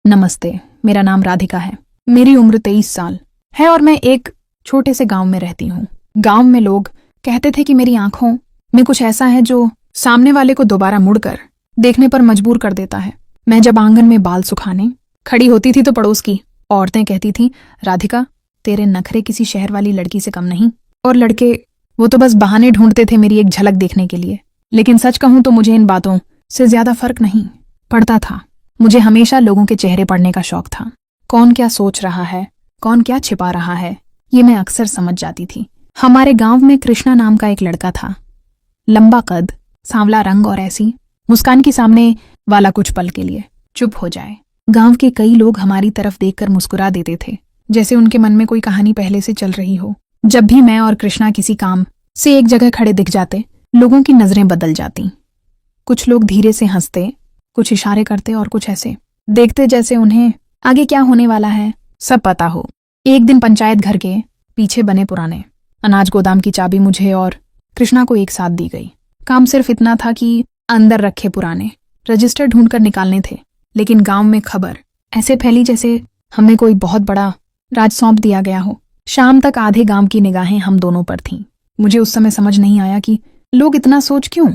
नमस्ते, मेरा नाम राधिका है। मेरी उम्र 23 साल है और मैं एक छोटे से गांव में रहती हूँ। गांव में लोग कहते थे कि मेरी आंखों में कुछ ऐसा है जो सामने वाले को दोबारा मुड़कर देखने पर मजबूर कर देता है। मैं जब आंगन में बाल सुखाने खड़ी होती थी तो पड़ोस की औरतें कहती थीं, राधिका, तेरे नखरे किसी शहर वाली लड़की से कम नहीं। और लड़के, वो तो बस बहाने ढूंढते थे मेरी एक झलक देखने के लिए। लेकिन सच कहूं तो मुझे इन बातों से ज्यादा फर्क नहीं पड़ता था। मुझे हमेशा लोगों के चेहरे पढ़ने का शौक था। कौन क्या सोच रहा है, कौन क्या छिपा रहा है, ये मैं अक्सर समझ जाती थी। हमारे गांव में कृष्णा नाम का एक लड़का था। लंबा कद, सांवला रंग और ऐसी मुस्कान की सामने वाला कुछ पल के लिए चुप हो जाए। गांव के कई लोग हमारी तरफ देखकर मुस्कुरा देते थे, जैसे उनके मन में कोई कहानी पहले से चल रही हो। जब भी मैं और कृष्णा किसी काम से एक जगह खड़े दिख जाते, लोगों की नजरें बदल जाती। कुछ लोग धीरे से हंसते, कुछ इशारे करते और कुछ ऐसे देखते जैसे उन्हें आगे क्या होने वाला है सब पता हो। एक दिन पंचायत घर के पीछे बने पुराने अनाज गोदाम की चाबी मुझे और कृष्णा को एक साथ दी गई। काम सिर्फ इतना था कि अंदर रखे पुराने रजिस्टर ढूंढकर निकालने थे। लेकिन गांव में खबर ऐसे फैली जैसे हमें कोई बहुत बड़ा राज सौंप दिया गया हो। शाम तक आधे गांव की निगाहें हम दोनों पर थीं। मुझे उस समय समझ नहीं आया कि लोग इतना सोच क्यों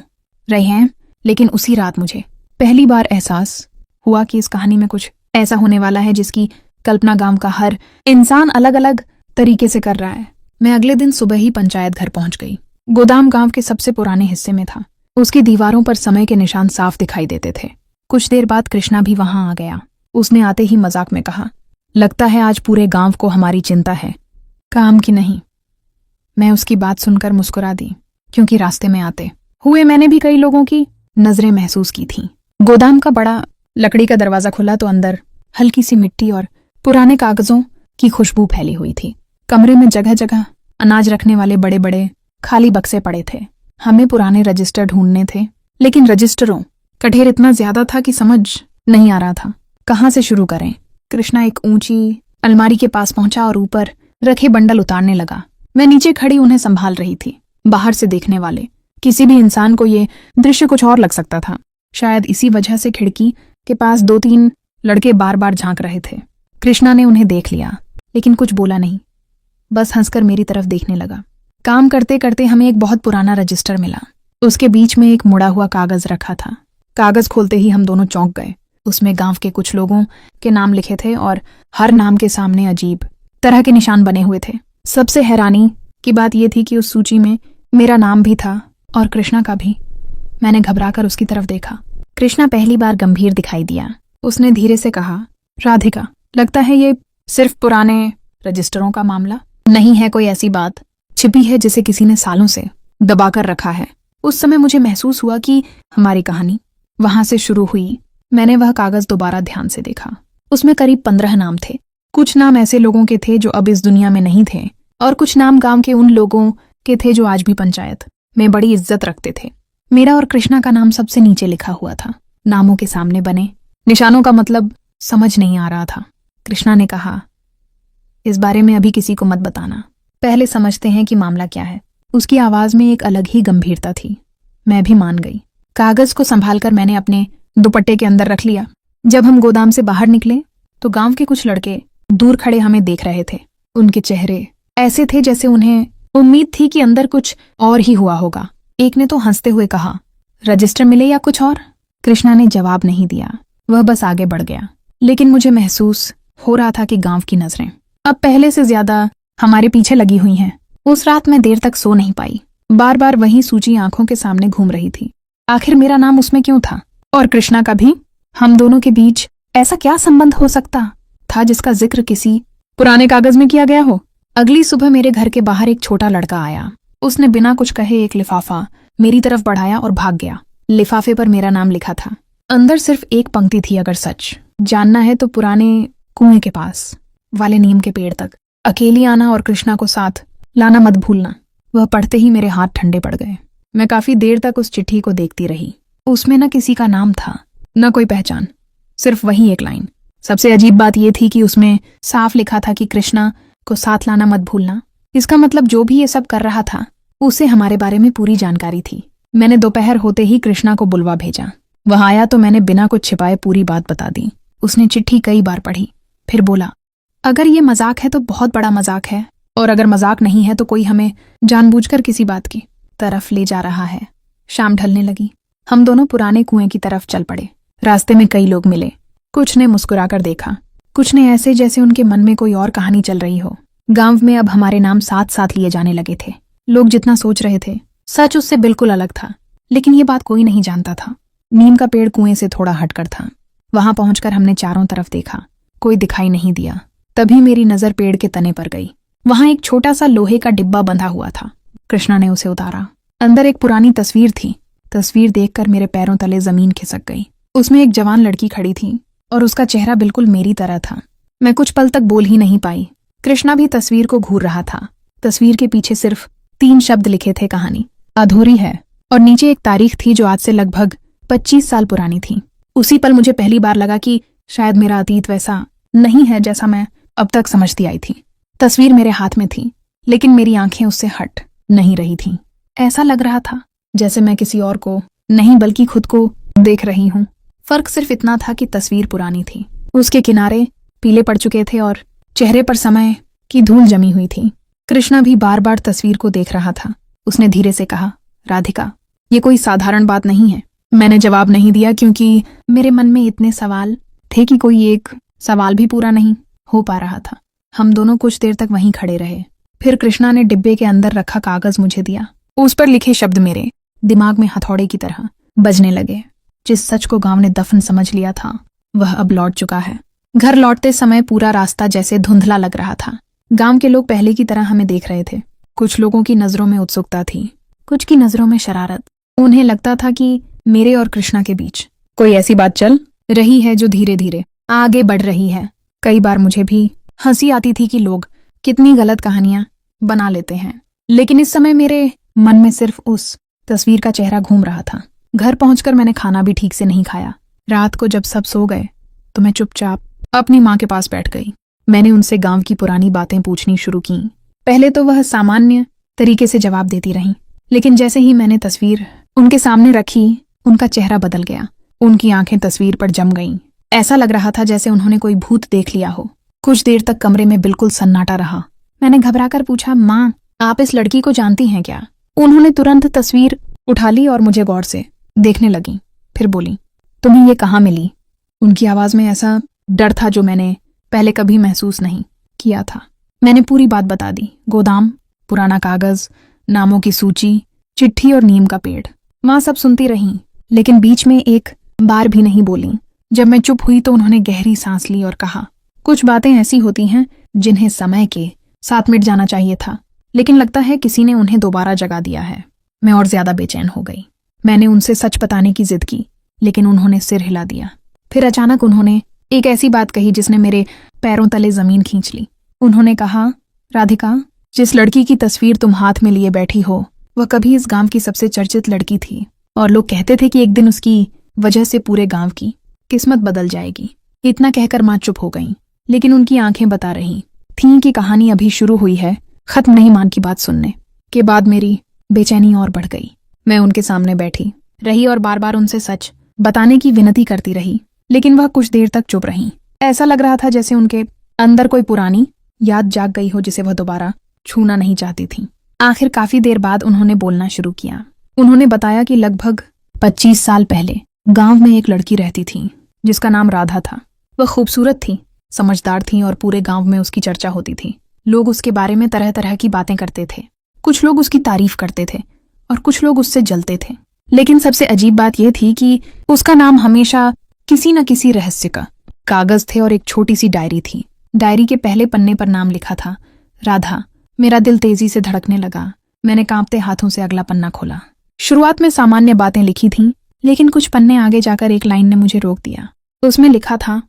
रहे हैं, लेकिन उसी रात मुझे पहली बार एहसास हुआ कि इस कहानी में कुछ ऐसा होने वाला है जिसकी कल्पना गांव का हर इंसान अलग अलग तरीके से कर रहा है। मैं अगले दिन सुबह ही पंचायत घर पहुंच गई। गोदाम गांव के सबसे पुराने हिस्से में था। उसकी दीवारों पर समय के निशान साफ दिखाई देते थे। कुछ देर बाद कृष्णा भी वहां आ गया। उसने आते ही मजाक में कहा, लगता है आज पूरे गांव को हमारी चिंता है, काम की नहीं। मैं उसकी बात सुनकर मुस्कुरा दी, क्योंकि रास्ते में आते हुए मैंने भी कई लोगों की नजरें महसूस की थीं। गोदाम का बड़ा लकड़ी का दरवाजा खुला तो अंदर हल्की सी मिट्टी और पुराने कागजों की खुशबू फैली हुई थी। कमरे में जगह जगह अनाज रखने वाले बड़े बड़े खाली बक्से पड़े थे। हमें पुराने रजिस्टर ढूंढने थे, लेकिन रजिस्टरों का ढेर इतना ज्यादा था कि समझ नहीं आ रहा था कहाँ से शुरू करें। कृष्णा एक ऊंची अलमारी के पास पहुंचा और ऊपर रखे बंडल उतारने लगा। मैं नीचे खड़ी उन्हें संभाल रही थी। बाहर से देखने वाले किसी भी इंसान को ये दृश्य कुछ और लग सकता था। शायद इसी वजह से खिड़की के पास 2-3 लड़के बार बार झांक रहे थे। कृष्णा ने उन्हें देख लिया, लेकिन कुछ बोला नहीं, बस हंसकर मेरी तरफ देखने लगा। काम करते करते हमें एक बहुत पुराना रजिस्टर मिला। उसके बीच में एक मुड़ा हुआ कागज रखा था। कागज खोलते ही हम दोनों चौंक गए। उसमें गांव के कुछ लोगों के नाम लिखे थे और हर नाम के सामने अजीब तरह के निशान बने हुए थे। सबसे हैरानी की बात यह थी कि उस सूची में मेरा नाम भी था और कृष्णा का भी। मैंने घबराकर उसकी तरफ देखा। कृष्णा पहली बार गंभीर दिखाई दिया। उसने धीरे से कहा, राधिका, लगता है ये सिर्फ पुराने रजिस्टरों का मामला नहीं है। कोई ऐसी बात छिपी है जिसे किसी ने सालों से दबाकर रखा है। उस समय मुझे महसूस हुआ कि हमारी कहानी वहां से शुरू हुई। मैंने वह कागज दोबारा ध्यान से देखा। उसमें करीब 15 नाम थे। कुछ नाम ऐसे लोगों के थे जो अब इस दुनिया में नहीं थे, और कुछ नाम गांव के उन लोगों के थे जो आज भी पंचायत में बड़ी इज्जत रखते थे। मेरा और कृष्णा का नाम सबसे नीचे लिखा हुआ था। नामों के सामने बने निशानों का मतलब समझ नहीं आ रहा था। कृष्णा ने कहा, इस बारे में अभी किसी को मत बताना, पहले समझते हैं कि मामला क्या है। उसकी आवाज में एक अलग ही गंभीरता थी। मैं भी मान गई। कागज को संभालकर मैंने अपने दुपट्टे के अंदर रख लिया। जब हम गोदाम से बाहर निकले तो गांव के कुछ लड़के दूर खड़े हमें देख रहे थे। उनके चेहरे ऐसे थे जैसे उन्हें उम्मीद थी कि अंदर कुछ और ही हुआ होगा। एक ने तो हंसते हुए कहा, रजिस्टर मिले या कुछ और? कृष्णा ने जवाब नहीं दिया, वह बस आगे बढ़ गया। लेकिन मुझे महसूस हो रहा था कि गांव की नजरें अब पहले से ज्यादा हमारे पीछे लगी हुई हैं। उस रात मैं देर तक सो नहीं पाई। बार बार वही सूची आंखों के सामने घूम रही थी। आखिर मेरा नाम उसमें क्यों था, और कृष्णा का भी? हम दोनों के बीच ऐसा क्या संबंध हो सकता था जिसका जिक्र किसी पुराने कागज में किया गया हो? अगली सुबह मेरे घर के बाहर एक छोटा लड़का आया। उसने बिना कुछ कहे एक लिफाफा मेरी तरफ बढ़ाया और भाग गया। लिफाफे पर मेरा नाम लिखा था। अंदर सिर्फ एक पंक्ति थी, अगर सच जानना है तो पुराने कुएं के पास वाले नीम के पेड़ तक अकेली आना और कृष्णा को साथ लाना मत भूलना। वह पढ़ते ही मेरे हाथ ठंडे पड़ गए। मैं काफी देर तक उस चिट्ठी को देखती रही। उसमें न किसी का नाम था, न कोई पहचान, सिर्फ वही एक लाइन। सबसे अजीब बात यह थी कि उसमें साफ लिखा था कि कृष्णा को साथ लाना मत भूलना। इसका मतलब जो भी ये सब कर रहा था उसे हमारे बारे में पूरी जानकारी थी। मैंने दोपहर होते ही कृष्णा को बुलवा भेजा। वह आया तो मैंने बिना कुछ छिपाए पूरी बात बता दी। उसने चिट्ठी कई बार पढ़ी, फिर बोला, अगर ये मजाक है तो बहुत बड़ा मजाक है, और अगर मजाक नहीं है तो कोई हमें जानबूझकर किसी बात की तरफ ले जा रहा है। शाम ढलने लगी। हम दोनों पुराने कुएं की तरफ चल पड़े। रास्ते में कई लोग मिले। कुछ ने मुस्कुराकर देखा, कुछ ने ऐसे जैसे उनके मन में कोई और कहानी चल रही हो। गांव में अब हमारे नाम साथ साथ लिए जाने लगे थे। लोग जितना सोच रहे थे सच उससे बिल्कुल अलग था, लेकिन ये बात कोई नहीं जानता था। नीम का पेड़ कुएं से थोड़ा हटकर था। वहां पहुंचकर हमने चारों तरफ देखा, कोई दिखाई नहीं दिया। तभी मेरी नजर पेड़ के तने पर गई। वहां एक छोटा सा लोहे का डिब्बा बंधा हुआ था। कृष्णा ने उसे उतारा। अंदर एक पुरानी तस्वीर थी। तस्वीर देखकर मेरे पैरों तले जमीन खिसक गई। उसमें एक जवान लड़की खड़ी थी और उसका चेहरा बिल्कुल मेरी तरह था। मैं कुछ पल तक बोल ही नहीं पाई। कृष्णा भी तस्वीर को घूर रहा था। तस्वीर के पीछे सिर्फ 3 शब्द लिखे थे, कहानी अधूरी है, और नीचे एक तारीख थी जो आज से लगभग 25 साल पुरानी थी। उसी पल मुझे पहली बार लगा कि शायद मेरा अतीत वैसा नहीं है जैसा मैं अब तक समझती आई थी। तस्वीर मेरे हाथ में थी, लेकिन मेरी आंखें उससे हट नहीं रही थीं। ऐसा लग रहा था जैसे मैं किसी और को नहीं बल्कि खुद को देख रही हूं। फर्क सिर्फ इतना था कि तस्वीर पुरानी थी, उसके किनारे पीले पड़ चुके थे और चेहरे पर समय की धूल जमी हुई थी। कृष्णा भी बार बार तस्वीर को देख रहा था। उसने धीरे से कहा, राधिका, ये कोई साधारण बात नहीं है। मैंने जवाब नहीं दिया क्योंकि मेरे मन में इतने सवाल थे कि कोई एक सवाल भी पूरा नहीं हो पा रहा था। हम दोनों कुछ देर तक वहीं खड़े रहे। फिर कृष्णा ने डिब्बे के अंदर रखा कागज मुझे दिया। उस पर लिखे शब्द मेरे दिमाग में हथौड़े की तरह बजने लगे। जिस सच को गांव ने दफन समझ लिया था वह अब लौट चुका है। घर लौटते समय पूरा रास्ता जैसे धुंधला लग रहा था। गांव के लोग पहले की तरह हमें देख रहे थे। कुछ लोगों की नजरों में उत्सुकता थी, कुछ की नजरों में शरारत। उन्हें लगता था कि मेरे और कृष्णा के बीच कोई ऐसी बात चल रही है जो धीरे धीरे आगे बढ़ रही है। कई बार मुझे भी हंसी आती थी कि लोग कितनी गलत कहानियां बना लेते हैं, लेकिन इस समय मेरे मन में सिर्फ उस तस्वीर का चेहरा घूम रहा था। घर पहुंचकर मैंने खाना भी ठीक से नहीं खाया। रात को जब सब सो गए तो मैं चुपचाप अपनी माँ के पास बैठ गई। मैंने उनसे गांव की पुरानी बातें पूछनी शुरू की। पहले तो वह सामान्य तरीके से जवाब देती रहीं, लेकिन जैसे ही मैंने तस्वीर उनके सामने रखी उनका चेहरा बदल गया। उनकी आंखें तस्वीर पर जम गईं। ऐसा लग रहा था जैसे उन्होंने कोई भूत देख लिया हो। कुछ देर तक कमरे में बिल्कुल सन्नाटा रहा। मैंने घबराकर पूछा, माँ, आप इस लड़की को जानती हैं क्या? उन्होंने तुरंत तस्वीर उठा ली और मुझे गौर से देखने लगी। फिर बोली, तुम्हें ये कहाँ मिली? उनकी आवाज में ऐसा डर था जो मैंने पहले कभी महसूस नहीं किया था। मैंने पूरी बात बता दी। गोदाम, पुराना कागज, नामों की सूची, चिट्ठी और नीम का पेड़। माँ सब सुनती रहीं, लेकिन बीच में एक बार भी नहीं बोली। जब मैं चुप हुई तो उन्होंने गहरी सांस ली और कहा, कुछ बातें ऐसी होती हैं जिन्हें समय के साथ मिट जाना चाहिए था, लेकिन लगता है किसी ने उन्हें दोबारा जगा दिया है। मैं और ज्यादा बेचैन हो गई। मैंने उनसे सच बताने की जिद की, लेकिन उन्होंने सिर हिला दिया। फिर अचानक उन्होंने एक ऐसी बात कही जिसने मेरे पैरों तले जमीन खींच ली। उन्होंने कहा, राधिका, जिस लड़की की तस्वीर तुम हाथ में लिए बैठी हो वह कभी इस गांव की सबसे चर्चित लड़की थी, और लोग कहते थे कि एक दिन उसकी वजह से पूरे गांव की किस्मत बदल जाएगी। इतना कहकर माँ चुप हो गईं, लेकिन उनकी आंखें बता रही थीं कि कहानी अभी शुरू हुई है, खत्म नहीं। माँ की बात सुनने के बाद मेरी बेचैनी और बढ़ गई। मैं उनके सामने बैठी रही और बार बार उनसे सच बताने की विनती करती रही, लेकिन वह कुछ देर तक चुप रहीं। ऐसा लग रहा था जैसे उनके अंदर कोई पुरानी याद जाग गई हो जिसे वह दोबारा छूना नहीं चाहती थी। आखिर काफी देर बाद उन्होंने बोलना शुरू किया। उन्होंने बताया कि लगभग 25 साल पहले गांव में एक लड़की रहती थी जिसका नाम राधा था। वह खूबसूरत थी, समझदार थी और पूरे गांव में उसकी चर्चा होती थी। लोग उसके बारे में तरह तरह की बातें करते थे। कुछ लोग उसकी तारीफ करते थे और कुछ लोग उससे जलते थे। लेकिन सबसे अजीब बात यह थी कि उसका नाम हमेशा किसी न किसी रहस्य का कागज थे और एक छोटी सी डायरी थी। डायरी के पहले पन्ने पर नाम लिखा था, राधा। मेरा दिल तेजी से धड़कने लगा। मैंने कांपते हाथों से अगला पन्ना खोला। शुरुआत में सामान्य बातें लिखी थीं, लेकिन कुछ पन्ने आगे जाकर एक लाइन ने मुझे रोक दिया। उसमें लिखा था,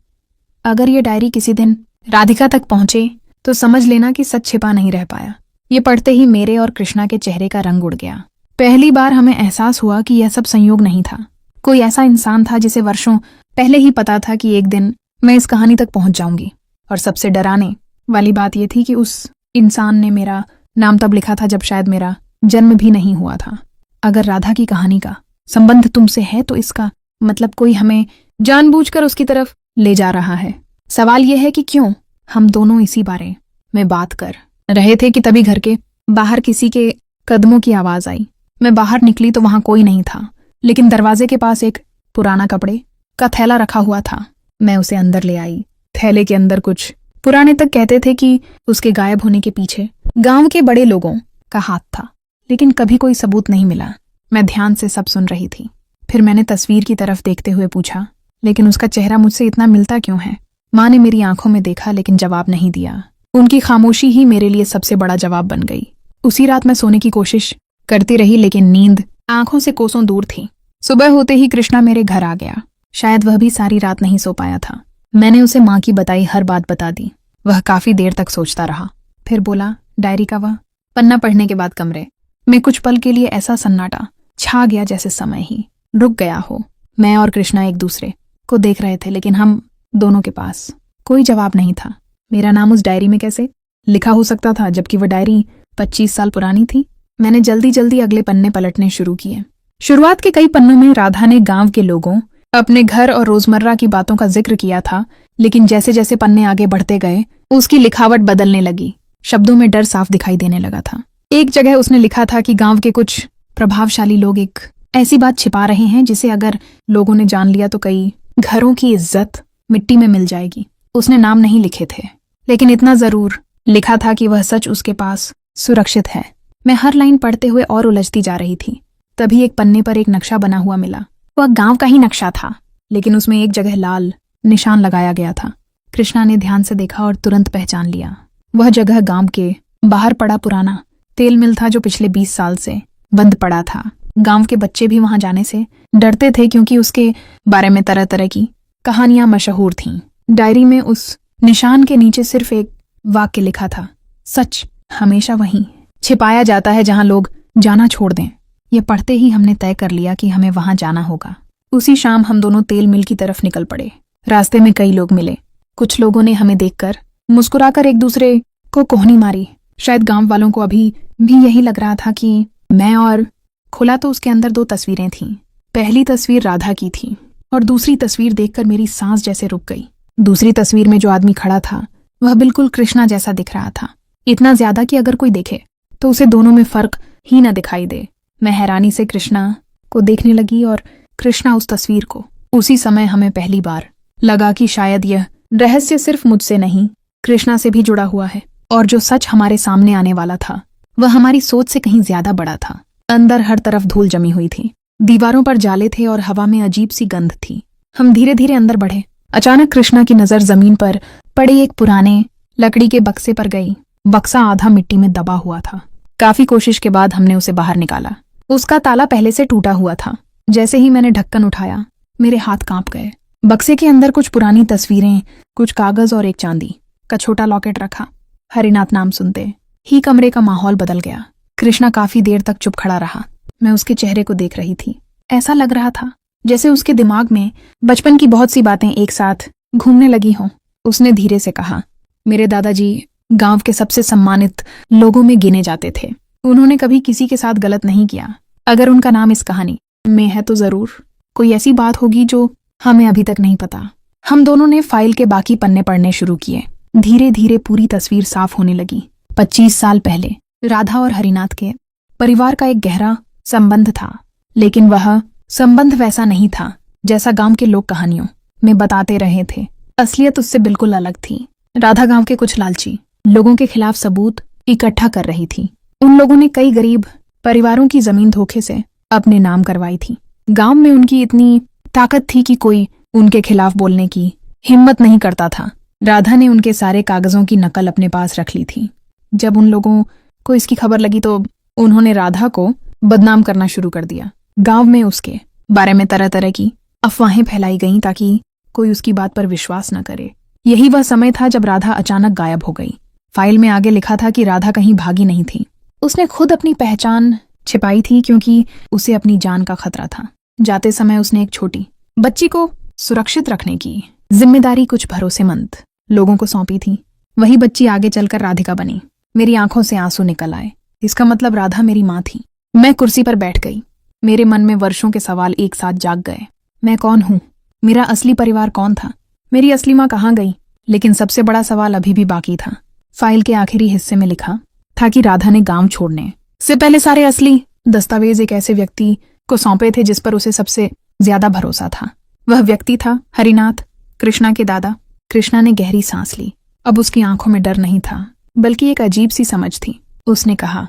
अगर ये डायरी किसी दिन राधिका तक पहुंचे तो समझ लेना कि सच छिपा नहीं रह पाया। ये पढ़ते ही मेरे और कृष्णा के चेहरे का रंग उड़ गया। पहली बार हमें एहसास हुआ कि यह सब संयोग नहीं था। कोई ऐसा इंसान था जिसे वर्षों पहले ही पता था कि एक दिन मैं इस कहानी तक पहुंच जाऊंगी। और सबसे डराने वाली बात यह थी कि उस इंसान ने मेरा नाम तब लिखा था जब शायद मेरा जन्म भी नहीं हुआ था। अगर राधा की कहानी का संबंध तुमसे है तो इसका मतलब कोई हमें जानबूझकर उसकी तरफ ले जा रहा है। सवाल यह है कि क्यों? हम दोनों इसी बारे में बात कर रहे थे कि तभी घर के बाहर किसी के कदमों की आवाज आई। मैं बाहर निकली तो वहां कोई नहीं था, लेकिन दरवाजे के पास एक पुराना कपड़े का थैला रखा हुआ था। मैं उसे अंदर ले आई। थैले के अंदर कुछ पुराने तक कहते थे कि उसके गायब होने के पीछे गांव के बड़े लोगों का हाथ था, लेकिन कभी कोई सबूत नहीं मिला। मैं ध्यान से सब सुन रही थी। फिर मैंने तस्वीर की तरफ देखते हुए पूछा, लेकिन उसका चेहरा मुझसे इतना मिलता क्यों है? माँ ने मेरी आंखों में देखा लेकिन जवाब नहीं दिया। उनकी खामोशी ही मेरे लिए सबसे बड़ा जवाब बन गई। उसी रात मैं सोने की कोशिश करती रही, लेकिन नींद आंखों से कोसों दूर थी। सुबह होते ही कृष्णा मेरे घर आ गया। शायद वह भी सारी रात नहीं सो पाया था। मैंने उसे माँ की बताई हर बात बता दी। वह काफी देर तक सोचता रहा, फिर बोला, डायरी का वह पन्ना पढ़ने के बाद कमरे में कुछ पल के लिए ऐसा सन्नाटा छा गया जैसे समय ही रुक गया हो। मैं और कृष्णा एक दूसरे को देख रहे थे, लेकिन हम दोनों के पास कोई जवाब नहीं था। मेरा नाम उस डायरी में कैसे लिखा हो सकता था, जबकि वह डायरी 25 साल पुरानी थी? मैंने जल्दी जल्दी अगले पन्ने पलटने शुरू किए। शुरुआत के कई पन्नों में राधा ने गांव के लोगों, अपने घर और रोजमर्रा की बातों का जिक्र किया था, लेकिन जैसे जैसे पन्ने आगे बढ़ते गए उसकी लिखावट बदलने लगी। शब्दों में डर साफ दिखाई देने लगा था। एक जगह उसने लिखा था कि गांव के कुछ प्रभावशाली लोग एक ऐसी बात छिपा रहे हैं जिसे अगर लोगों ने जान लिया तो कई घरों की इज्जत मिट्टी में मिल जाएगी। उसने नाम नहीं लिखे थे, लेकिन इतना जरूर लिखा था कि वह सच उसके पास सुरक्षित है। मैं हर लाइन पढ़ते हुए और उलझती जा रही थी। तभी एक पन्ने पर एक नक्शा बना हुआ मिला। वह गांव का ही नक्शा था, लेकिन उसमें एक जगह लाल निशान लगाया गया था। कृष्णा ने ध्यान से देखा और तुरंत पहचान लिया। वह जगह गांव के बाहर पड़ा पुराना तेल मिल था, जो पिछले 20 साल से बंद पड़ा था। गांव के बच्चे भी वहां जाने से डरते थे, क्योंकि उसके बारे में तरह तरह की कहानियां मशहूर थीं। डायरी में उस निशान के नीचे सिर्फ एक वाक्य लिखा था, सच हमेशा वहीं छिपाया जाता है जहां लोग जाना छोड़ दें। यह पढ़ते ही हमने तय कर लिया कि हमें वहां जाना होगा। उसी शाम हम दोनों तेल मिल की तरफ निकल पड़े। रास्ते में कई लोग मिले। कुछ लोगों ने हमें देखकर मुस्कुराकर एक दूसरे को कोहनी मारी। शायद गांव वालों को अभी भी यही लग रहा था कि मैं और खुला तो उसके अंदर 2 तस्वीरें थीं। पहली तस्वीर राधा की थी और दूसरी तस्वीर देखकर मेरी सांस जैसे रुक गई। दूसरी तस्वीर में जो आदमी खड़ा था वह बिल्कुल कृष्णा जैसा दिख रहा था, इतना ज्यादा कि अगर कोई देखे तो उसे दोनों में फर्क ही न दिखाई दे। मैं हैरानी से कृष्णा को देखने लगी और कृष्णा उस तस्वीर को। उसी समय हमें पहली बार लगा कि शायद यह रहस्य सिर्फ मुझसे नहीं, कृष्णा से भी जुड़ा हुआ है, और जो सच हमारे सामने आने वाला था वह हमारी सोच से कहीं ज्यादा बड़ा था। अंदर हर तरफ धूल जमी हुई थी, दीवारों पर जाले थे और हवा में अजीब सी गंध थी। हम धीरे धीरे अंदर बढ़े। अचानक कृष्णा की नजर जमीन पर पड़े एक पुराने लकड़ी के बक्से पर गई। बक्सा आधा मिट्टी में दबा हुआ था। काफी कोशिश के बाद हमने उसे बाहर निकाला। उसका ताला पहले से टूटा हुआ था। जैसे ही मैंने ढक्कन उठाया, मेरे हाथ कांप गए। बक्से के अंदर कुछ पुरानी तस्वीरें, कुछ कागज और एक चांदी का छोटा लॉकेट रखा। हरिनाथ नाम सुनते ही कमरे का माहौल बदल गया। कृष्णा काफी देर तक चुप खड़ा रहा। मैं उसके चेहरे को देख रही थी। ऐसा लग रहा था जैसे उसके दिमाग में बचपन की बहुत सी बातें एक साथ घूमने लगी हों। उसने धीरे से कहा, मेरे दादाजी गांव के सबसे सम्मानित लोगों में गिने जाते थे। उन्होंने कभी किसी के साथ गलत नहीं किया। अगर उनका नाम इस कहानी में है तो जरूर कोई ऐसी बात होगी जो हमें अभी तक नहीं पता। हम दोनों ने फाइल के बाकी पन्ने पढ़ने शुरू किए। धीरे धीरे पूरी तस्वीर साफ होने लगी। 25 साल पहले राधा और हरिनाथ के परिवार का एक गहरा संबंध था, लेकिन वह संबंध वैसा नहीं था जैसा गांव के लोग कहानियों में बताते रहे थे। असलियत उससे बिल्कुल अलग थी। राधा गांव के कुछ लालची लोगों के खिलाफ सबूत इकट्ठा कर रही थी। उन लोगों ने कई गरीब परिवारों की जमीन धोखे से अपने नाम करवाई थी। गांव में उनकी इतनी ताकत थी कि कोई उनके खिलाफ बोलने की हिम्मत नहीं करता था। राधा ने उनके सारे कागजों की नकल अपने पास रख ली थी। जब उन लोगों को इसकी खबर लगी तो उन्होंने राधा को बदनाम करना शुरू कर दिया। गांव में उसके बारे में तरह तरह की अफवाहें फैलाई गईं ताकि कोई उसकी बात पर विश्वास न करे। यही वह समय था जब राधा अचानक गायब हो गई। फाइल में आगे लिखा था कि राधा कहीं भागी नहीं थी। उसने खुद अपनी पहचान छिपाई थी क्योंकि उसे अपनी जान का खतरा था। जाते समय उसने एक छोटी बच्ची को सुरक्षित रखने की जिम्मेदारी कुछ भरोसेमंद लोगों को सौंपी थी। वही बच्ची आगे चलकर राधिका बनी। मेरी आंखों से आंसू निकल आए। इसका मतलब राधा मेरी माँ थी। मैं कुर्सी पर बैठ गई। मेरे मन में वर्षों के सवाल एक साथ जाग गए। मैं कौन हूँ? मेरा असली परिवार कौन था? मेरी असली माँ कहाँ गई? लेकिन सबसे बड़ा सवाल अभी भी बाकी था। फाइल के आखिरी हिस्से में लिखा था कि राधा ने गांव छोड़ने से पहले सारे असली दस्तावेज एक ऐसे व्यक्ति को सौंपे थे जिस पर उसे सबसे ज्यादा भरोसा था। वह व्यक्ति था हरिनाथ, कृष्णा के दादा। कृष्णा ने गहरी सांस ली। अब उसकी आंखों में डर नहीं था, बल्कि एक अजीब सी समझ थी। उसने कहा,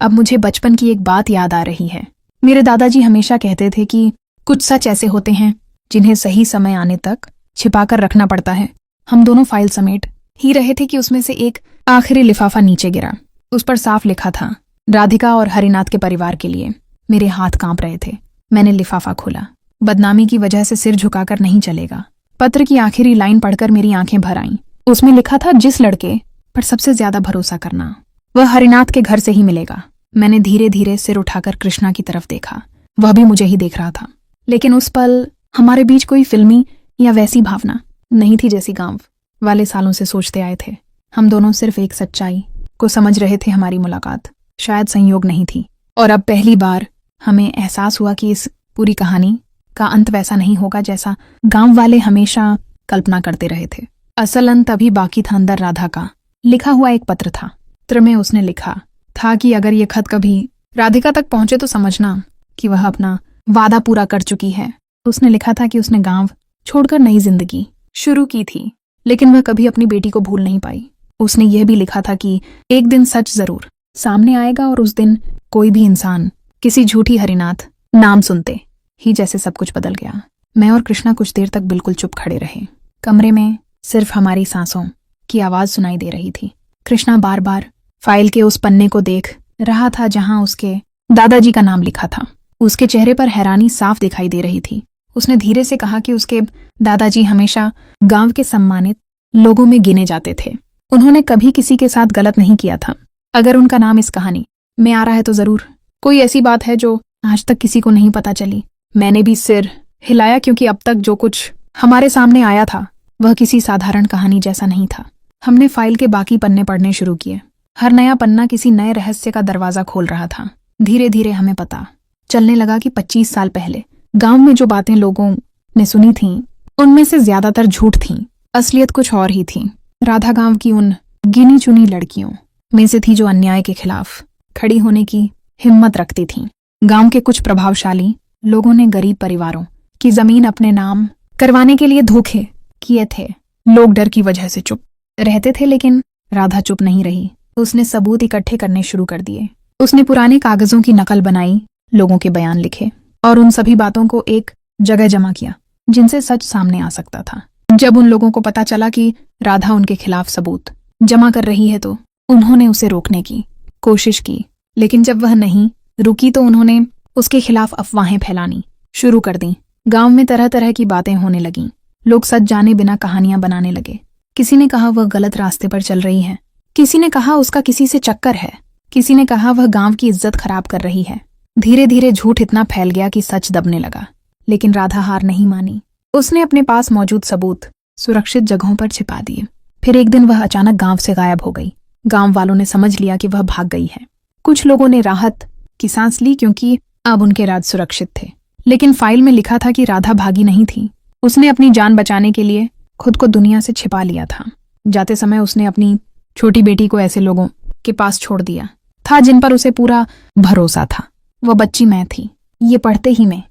अब मुझे बचपन की एक बात याद आ रही है। मेरे दादाजी हमेशा कहते थे कि कुछ सच ऐसे होते हैं जिन्हें सही समय आने तक छिपाकर रखना पड़ता है। हम दोनों फाइल समेट ही रहे थे कि उसमें से एक आखिरी लिफाफा नीचे गिरा। उस पर साफ लिखा था, राधिका और हरिनाथ के परिवार के लिए। मेरे हाथ कांप रहे थे। मैंने लिफाफा खोला। बदनामी की वजह से सिर झुकाकर नहीं चलेगा। पत्र की आखिरी लाइन पढ़कर मेरी आंखें भर आईं। उसमें लिखा था, जिस लड़के पर सबसे ज्यादा भरोसा करना, वह हरिनाथ के घर से ही मिलेगा। मैंने धीरे धीरे सिर उठाकर कृष्णा की तरफ देखा। वह भी मुझे ही देख रहा था, लेकिन उस पल हमारे बीच कोई फिल्मी या वैसी भावना नहीं थी जैसी गांव वाले सालों से सोचते आए थे। हम दोनों सिर्फ एक सच्चाई को समझ रहे थे, हमारी मुलाकात शायद संयोग नहीं थी। और अब पहली बार हमें एहसास हुआ कि इस पूरी कहानी का अंत वैसा नहीं होगा जैसा गांव वाले हमेशा कल्पना करते रहे थे। असल अंत अभी बाकी था। अंदर राधा का लिखा हुआ एक पत्र था। पत्र में उसने लिखा था कि अगर ये खत कभी राधिका तक पहुंचे तो समझना कि वह अपना वादा पूरा कर चुकी है। उसने लिखा था कि उसने गांव छोड़कर नई जिंदगी शुरू की थी, लेकिन वह कभी अपनी बेटी को भूल नहीं पाई। उसने यह भी लिखा था कि एक दिन सच जरूर सामने आएगा और उस दिन कोई भी इंसान किसी झूठी हरिनाथ नाम सुनते ही जैसे सब कुछ बदल गया। मैं और कृष्णा कुछ देर तक बिल्कुल चुप खड़े रहे। कमरे में सिर्फ हमारी सांसों की आवाज सुनाई दे रही थी। कृष्णा बार बार फाइल के उस पन्ने को देख रहा था जहां उसके दादाजी का नाम लिखा था। उसके चेहरे पर हैरानी साफ दिखाई दे रही थी। उसने धीरे से कहा कि उसके दादाजी हमेशा गांव के सम्मानित लोगों में गिने जाते थे। उन्होंने कभी किसी के साथ गलत नहीं किया था। अगर उनका नाम इस कहानी में आ रहा है तो जरूर कोई ऐसी बात है जो आज तक किसी को नहीं पता चली। मैंने भी सिर हिलाया, क्योंकि अब तक जो कुछ हमारे सामने आया था वह किसी साधारण कहानी जैसा नहीं था। हमने फाइल के बाकी पन्ने पढ़ने शुरू किए। हर नया पन्ना किसी नए रहस्य का दरवाजा खोल रहा था। धीरे धीरे हमें पता चलने लगा कि 25 साल पहले गांव में जो बातें लोगों ने सुनी थीं, उनमें से ज्यादातर झूठ थीं। असलियत कुछ और ही थी। राधा गांव की उन गिनी चुनी लड़कियों में से थी जो अन्याय के खिलाफ खड़ी होने की हिम्मत रखती थीं। गांव के कुछ प्रभावशाली लोगों ने गरीब परिवारों की जमीन अपने नाम करवाने के लिए धोखे किए थे। लोग डर की वजह से चुप रहते थे, लेकिन राधा चुप नहीं रही। उसने सबूत इकट्ठे करने शुरू कर दिए। उसने पुराने कागजों की नकल बनाई, लोगों के बयान लिखे और उन सभी बातों को एक जगह जमा किया जिनसे सच सामने आ सकता था। जब उन लोगों को पता चला कि राधा उनके खिलाफ सबूत जमा कर रही है तो उन्होंने उसे रोकने की कोशिश की, लेकिन जब वह नहीं रुकी तो उन्होंने उसके खिलाफ अफवाहें फैलानी शुरू कर दी। गांव में तरह तरह की बातें होने लगीं। लोग सच जाने बिना कहानियां बनाने लगे। किसी ने कहा वह गलत रास्ते पर चल रही है, किसी ने कहा उसका किसी से चक्कर है, किसी ने कहा वह गांव की इज्जत खराब कर रही है। धीरे धीरे झूठ इतना फैल गया कि सच दबने लगा, लेकिन राधा हार नहीं मानी। उसने अपने पास मौजूद सबूत सुरक्षित जगहों पर छिपा दिए। फिर एक दिन वह अचानक गांव से गायब हो गई। गांव वालों ने समझ लिया कि वह भाग गई है। कुछ लोगों ने राहत की सांस ली, क्योंकि अब उनके राज सुरक्षित थे। लेकिन फाइल में लिखा था कि राधा भागी नहीं थी। उसने अपनी जान बचाने के लिए खुद को दुनिया से छिपा लिया था। जाते समय उसने अपनी छोटी बेटी को ऐसे लोगों के पास छोड़ दिया था जिन पर उसे पूरा भरोसा था। वह बच्ची मैं थी। ये पढ़ते ही में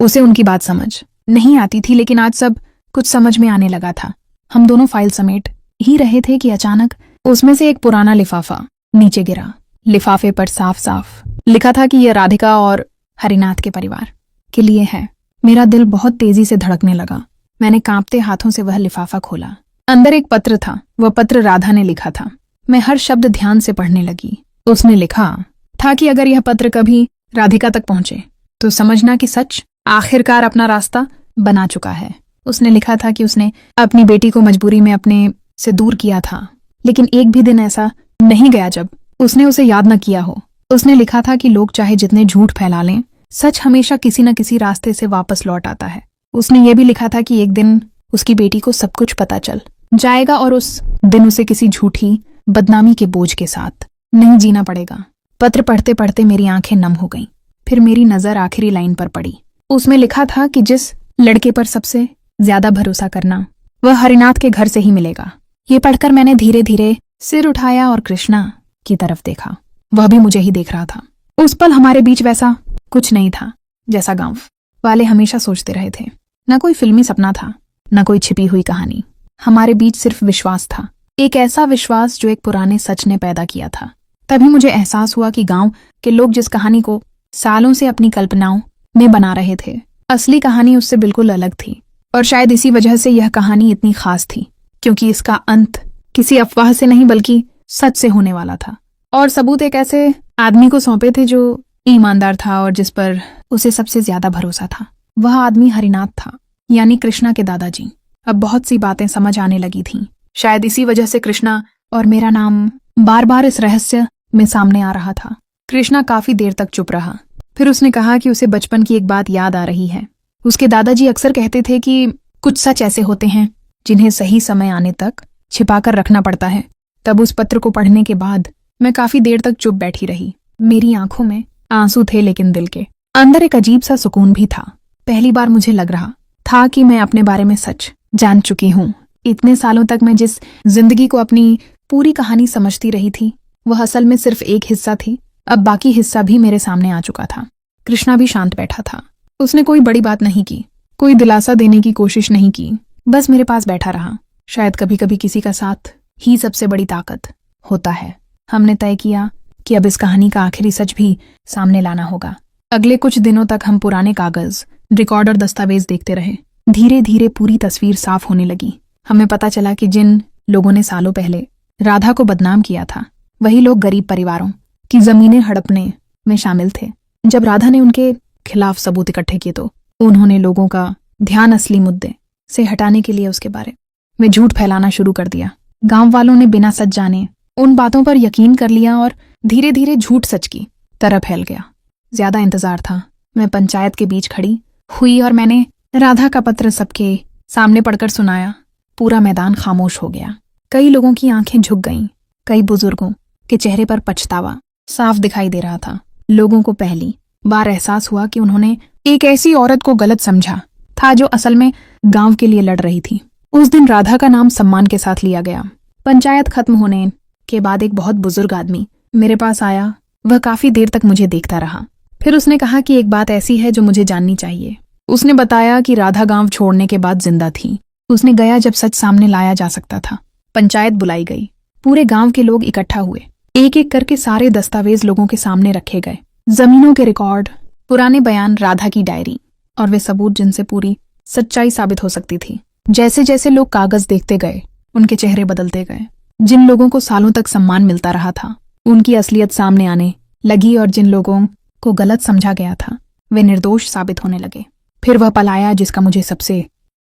उसे उनकी बात समझ नहीं आती थी, लेकिन आज सब कुछ समझ में आने लगा था। हम दोनों फाइल समेट ही रहे थे कि अचानक उसमें से एक पुराना लिफाफा नीचे गिरा। लिफाफे पर साफ साफ लिखा था कि यह राधिका और हरिनाथ के परिवार के लिए है। मेरा दिल बहुत तेजी से धड़कने लगा। मैंने कांपते हाथों से वह लिफाफा खोला। अंदर एक पत्र था। वह पत्र राधा ने लिखा था। मैं हर शब्द ध्यान से पढ़ने लगी। उसने लिखा था कि अगर यह पत्र कभी राधिका तक पहुंचे तो समझना कि सच आखिरकार अपना रास्ता बना चुका है। उसने लिखा था कि उसने अपनी बेटी को मजबूरी में अपने से दूर किया था, लेकिन एक भी दिन ऐसा नहीं गया जब उसने उसे याद न किया हो। उसने लिखा था कि लोग चाहे जितने झूठ फैला लें, सच हमेशा किसी न किसी रास्ते से वापस लौट आता है। उसने ये भी लिखा था कि एक दिन उसकी बेटी को सब कुछ पता चल जाएगा और उस दिन उसे किसी झूठी बदनामी के बोझ के साथ नहीं जीना पड़ेगा। पत्र पढ़ते पढ़ते मेरी आंखें नम हो गईं। फिर मेरी नजर आखिरी लाइन पर पड़ी। उसमें लिखा था कि जिस लड़के पर सबसे ज्यादा भरोसा करना, वह हरिनाथ के घर से ही मिलेगा। ये पढ़कर मैंने धीरे धीरे सिर उठाया और कृष्णा की तरफ देखा। वह भी मुझे ही देख रहा था। उस पल हमारे बीच वैसा कुछ नहीं था जैसा गांव वाले हमेशा सोचते रहे थे। न कोई फिल्मी सपना था, न कोई छिपी हुई कहानी। हमारे बीच सिर्फ विश्वास था, एक ऐसा विश्वास जो एक पुराने सच ने पैदा किया था। तभी मुझे एहसास हुआ कि गांव के लोग जिस कहानी को सालों से अपनी कल्पनाओं में बना रहे थे, असली कहानी उससे बिल्कुल अलग थी। और शायद इसी वजह से यह कहानी इतनी खास थी, क्योंकि इसका अंत किसी अफवाह से नहीं बल्कि सच से होने वाला था। और सबूत एक ऐसे आदमी को सौंपे थे जो ईमानदार था और जिस पर उसे सबसे ज्यादा भरोसा था। वह आदमी हरिनाथ था, यानी कृष्णा के दादाजी। अब बहुत सी बातें समझ आने लगी थीं। शायद इसी वजह से कृष्णा और मेरा नाम बार बार इस रहस्य में सामने आ रहा था। कृष्णा काफी देर तक चुप रहा। फिर उसने कहा कि उसे बचपन की एक बात याद आ रही है। उसके दादाजी अक्सर कहते थे कि कुछ सच ऐसे होते हैं जिन्हें सही समय आने तक छिपाकर रखना पड़ता है। तब उस पत्र को पढ़ने के बाद मैं काफी देर तक चुप बैठी रही। मेरी आंखों में आंसू थे, लेकिन दिल के अंदर एक अजीब सा सुकून भी था। पहली बार मुझे लग रहा था कि मैं अपने बारे में सच जान चुकी हूँ। इतने सालों तक मैं जिस जिंदगी को अपनी पूरी कहानी समझती रही थी, वह असल में सिर्फ एक हिस्सा थी। अब बाकी हिस्सा भी मेरे सामने आ चुका था। कृष्णा भी शांत बैठा था। उसने कोई बड़ी बात नहीं की, कोई दिलासा देने की कोशिश नहीं की, बस मेरे पास बैठा रहा। शायद कभी कभी किसी का साथ ही सबसे बड़ी ताकत होता है। हमने तय किया कि अब इस कहानी का आखिरी सच भी सामने लाना होगा। अगले कुछ दिनों तक हम पुराने कागज, रिकॉर्ड और दस्तावेज देखते रहे। धीरे धीरे पूरी तस्वीर साफ होने लगी। हमें पता चला कि जिन लोगों ने सालों पहले राधा को बदनाम किया था, वही लोग गरीब परिवारों की जमीनें हड़पने में शामिल थे। जब राधा ने उनके खिलाफ सबूत इकट्ठे किए तो उन्होंने लोगों का ध्यान असली मुद्दे से हटाने के लिए उसके बारे में झूठ फैलाना शुरू कर दिया। गांव वालों ने बिना सच जाने उन बातों पर यकीन कर लिया और धीरे धीरे झूठ सच की तरह फैल गया। ज्यादा इंतजार था। मैं पंचायत के बीच खड़ी हुई और मैंने राधा का पत्र सबके सामने पढ़कर सुनाया। पूरा मैदान खामोश हो गया। कई लोगों की आंखें झुक गईं। कई बुजुर्गों के चेहरे पर पछतावा साफ दिखाई दे रहा था। लोगों को पहली बार एहसास हुआ कि उन्होंने एक ऐसी औरत को गलत समझा था जो असल में गांव के लिए लड़ रही थी। उस दिन राधा का नाम सम्मान के साथ लिया गया। पंचायत खत्म होने के बाद एक बहुत बुजुर्ग आदमी मेरे पास आया। वह काफी देर तक मुझे देखता रहा। फिर उसने कहा कि एक बात ऐसी है जो मुझे जाननी चाहिए। उसने बताया कि राधा गांव छोड़ने के बाद जिंदा थी। उसने गया जब सच सामने लाया जा सकता था। पंचायत बुलाई गई। पूरे गांव के लोग इकट्ठा हुए। एक एक करके सारे दस्तावेज लोगों के सामने रखे गए। जमीनों के रिकॉर्ड, पुराने बयान, राधा की डायरी और वे सबूत जिनसे पूरी सच्चाई साबित हो सकती थी। जैसे जैसे लोग कागज देखते गए, उनके चेहरे बदलते गए। जिन लोगों को सालों तक सम्मान मिलता रहा था, उनकी असलियत सामने आने लगी और जिन लोगों को गलत समझा गया था, वे निर्दोष साबित होने लगे। फिर वह पल आया जिसका मुझे सबसे